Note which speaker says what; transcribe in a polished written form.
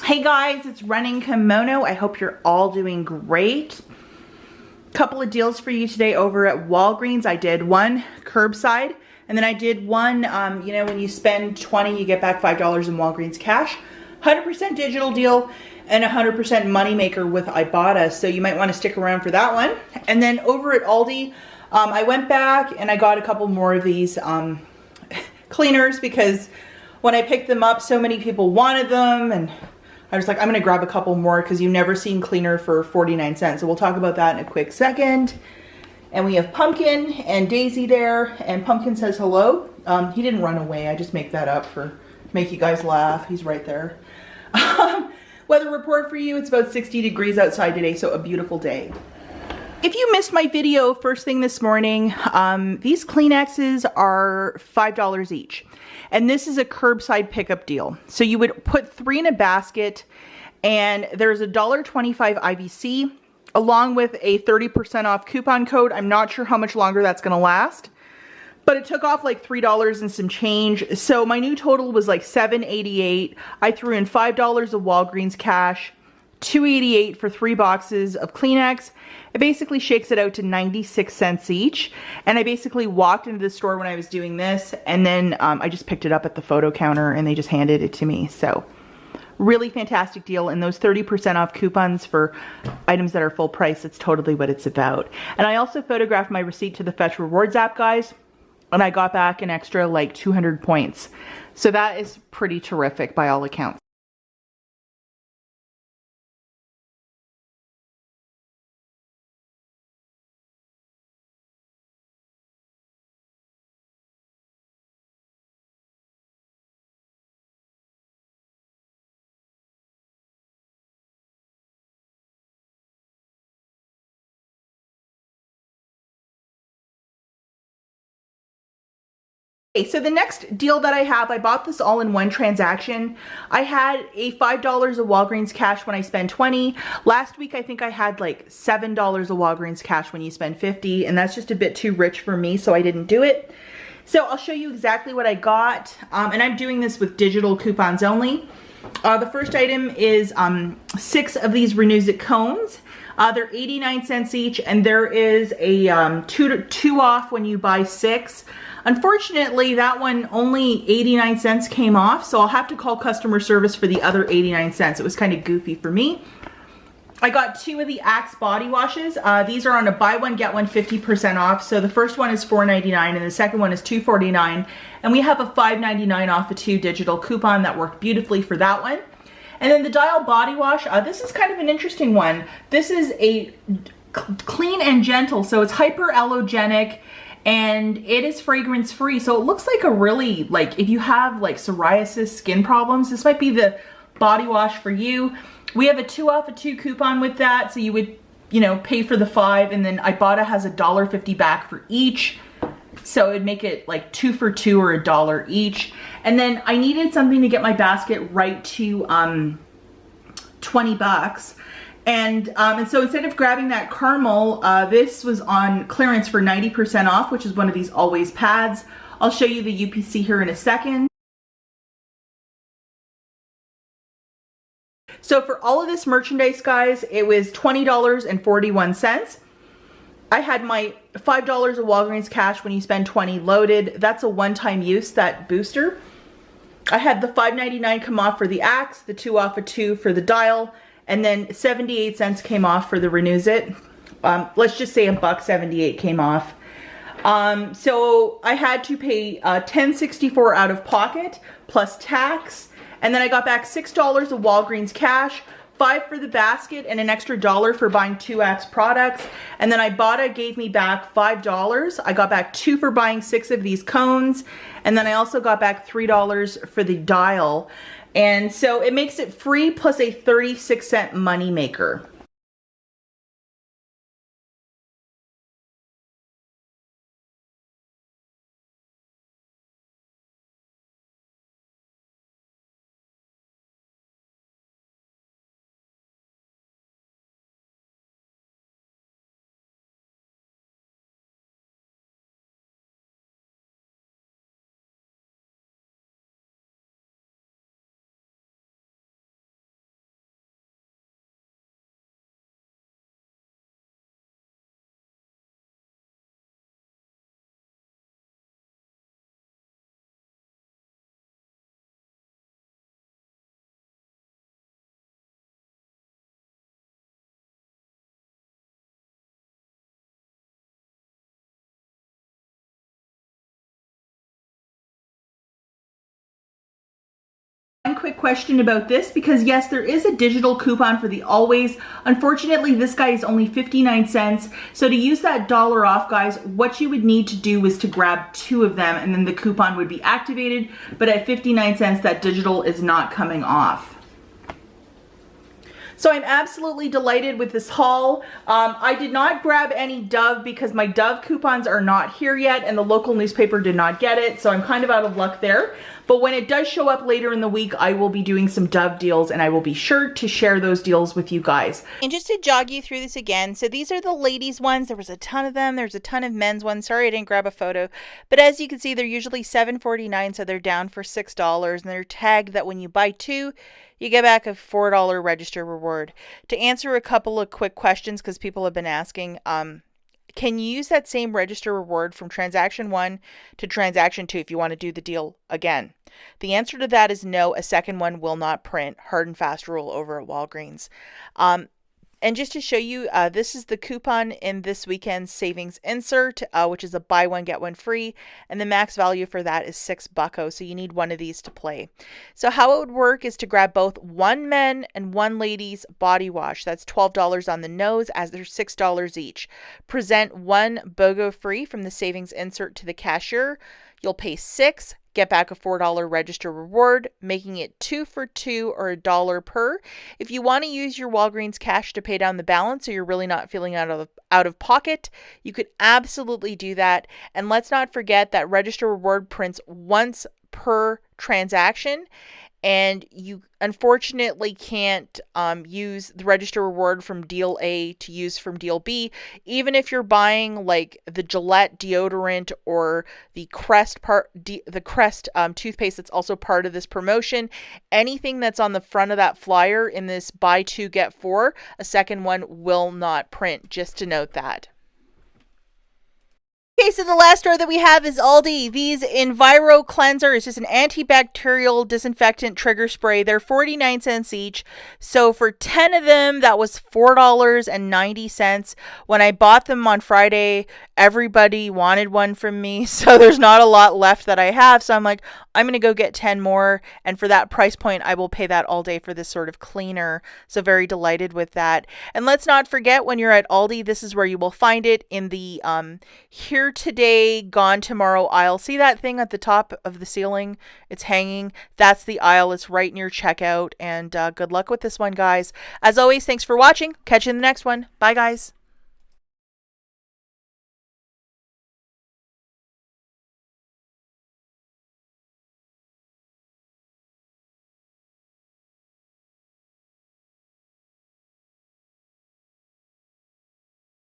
Speaker 1: Hey guys, it's Running Kimono. I hope you're all doing great. Couple of deals for you today over at Walgreens. I did one curbside, and then I did one, you know, when you spend $20, you get back $5 in Walgreens cash. 100% digital deal and 100% moneymaker with IBOTTA, so you might want to stick around for that one. And then over at Aldi, I went back and I got a couple more of these cleaners because when I picked them up, so many people wanted them, and I was like, I'm gonna grab a couple more because you've never seen cleaner for 49 cents. So we'll talk about that in a quick second. And we have Pumpkin and Daisy there, and Pumpkin says hello. He didn't run away, I just make that up for make you guys laugh. He's right there. Weather report for you, it's about 60 degrees outside today, so a beautiful day. If you missed my video first thing this morning, these Kleenexes are $5 each. And this is a curbside pickup deal. So you would put 3 in a basket, and there's a $1.25 IBC along with a 30% off coupon code. I'm not sure how much longer that's gonna last, but it took off like $3 and some change. So my new total was like $7.88. I threw in $5 of Walgreens cash, $2.88 for 3 boxes of Kleenex. It basically shakes it out to 96 cents each. And I basically walked into the store when I was doing this, and then I just picked it up at the photo counter and they just handed it to me. So really fantastic deal. And those 30% off coupons for items that are full price, it's totally what it's about. And I also photographed my receipt to the Fetch Rewards app, guys, and I got back an extra like 200 points. So that is pretty terrific by all accounts. Okay, so the next deal that I have, I bought this all in one transaction. I had a $5 of Walgreens cash when I spend 20. Last week, I think I had like $7 of Walgreens cash when you spend 50, and that's just a bit too rich for me, so I didn't do it. So I'll show you exactly what I got, and I'm doing this with digital coupons only. The first item is 6 of these Renews It cones. They're 89 cents each, and there is a 2 off when you buy 6. Unfortunately, that one only 89 cents came off, so I'll have to call customer service for the other 89 cents. It was kind of goofy for me. I got 2 of the Axe body washes. These are on a buy one, get one 50% off. So the first one is $4.99 and the second one is $2.49. And we have a $5.99 off a 2 digital coupon that worked beautifully for that one. And then the Dial body wash, this is kind of an interesting one. This is a clean and gentle, so it's hyperallergenic and it is fragrance free. So it looks like a really, like if you have like psoriasis, skin problems, this might be the body wash for you. We have a 2 off a 2 coupon with that, so you would, you know, pay for the 5, and then IBOTTA has a $1.50 back for each. So it'd make it like 2 for 2 or $1 each. And then I needed something to get my basket right to 20 bucks. And so instead of grabbing that caramel, this was on clearance for 90% off, which is one of these Always pads. I'll show you the UPC here in a second. So for all of this merchandise, guys, it was $20.41. I had my $5 of Walgreens cash when you spend 20 loaded. That's a one-time use, that booster. I had the $5.99 come off for the Axe, the 2 off a 2 for the Dial, and then 78 cents came off for the Renews It. Let's just say $1.78 came off. So I had to pay $10.64 out of pocket plus tax, and then I got back $6 of Walgreens cash, 5 for the basket, and an extra $1 for buying 2 Axe products. And then IBOTTA gave me back $5. I got back 2 for buying 6 of these cones, and then I also got back $3 for the Dial. And so it makes it free plus a 36-cent money maker. quick question about this because yes, there is a digital coupon for the Always. Unfortunately, this guy is only 59 cents. So to use that dollar off, guys, what you would need to do is to grab 2 of them and then the coupon would be activated. But at 59 cents, that digital is not coming off. So I'm absolutely delighted with this haul. I did not grab any Dove because my Dove coupons are not here yet and the local newspaper did not get it. So I'm kind of out of luck there. But when it does show up later in the week, I will be doing some Dove deals and I will be sure to share those deals with you guys. And just to jog you through this again, so these are the ladies ones. There was a ton of them. There's a ton of men's ones. Sorry I didn't grab a photo. But as you can see, they're usually $7.49, so they're down for $6. And they're tagged that when you buy 2, you get back a $4 register reward. To answer a couple of quick questions, because people have been asking, can you use that same register reward from transaction 1 to transaction 2 if you want to do the deal again? The answer to that is no. A second one will not print. Hard and fast rule over at Walgreens. And just to show you, this is the coupon in this weekend's savings insert, which is a buy one, get one free. And the max value for that is $6. So you need one of these to play. So how it would work is to grab both one men and one ladies body wash. That's $12 on the nose as they're $6 each. Present one BOGO free from the savings insert to the cashier. You'll pay $6. Get back a $4 register reward, making it 2 for 2 or $1 per. If you want to use your Walgreens cash to pay down the balance so you're really not feeling out of pocket, you could absolutely do that. And let's not forget that register reward prints once per transaction. And you unfortunately can't use the register reward from deal A to use from deal B. Even if you're buying like the Gillette deodorant or the Crest toothpaste that's also part of this promotion, anything that's on the front of that flyer in this buy 2 get 4, a second one will not print. Just to note that. Okay, so the last store that we have is Aldi. These Enviro Cleanser is just an antibacterial disinfectant trigger spray. They're 49 cents each. So for 10 of them, that was $4.90. When I bought them on Friday, everybody wanted one from me. So there's not a lot left that I have. So I'm like, I'm going to go get 10 more. And for that price point, I will pay that all day for this sort of cleaner. So very delighted with that. And let's not forget, when you're at Aldi, this is where you will find it in the here today, gone tomorrow aisle. See that thing at the top of the ceiling? It's hanging. That's the aisle. It's right near checkout. And good luck with this one, guys. As always, thanks for watching. Catch you in the next one. Bye, guys.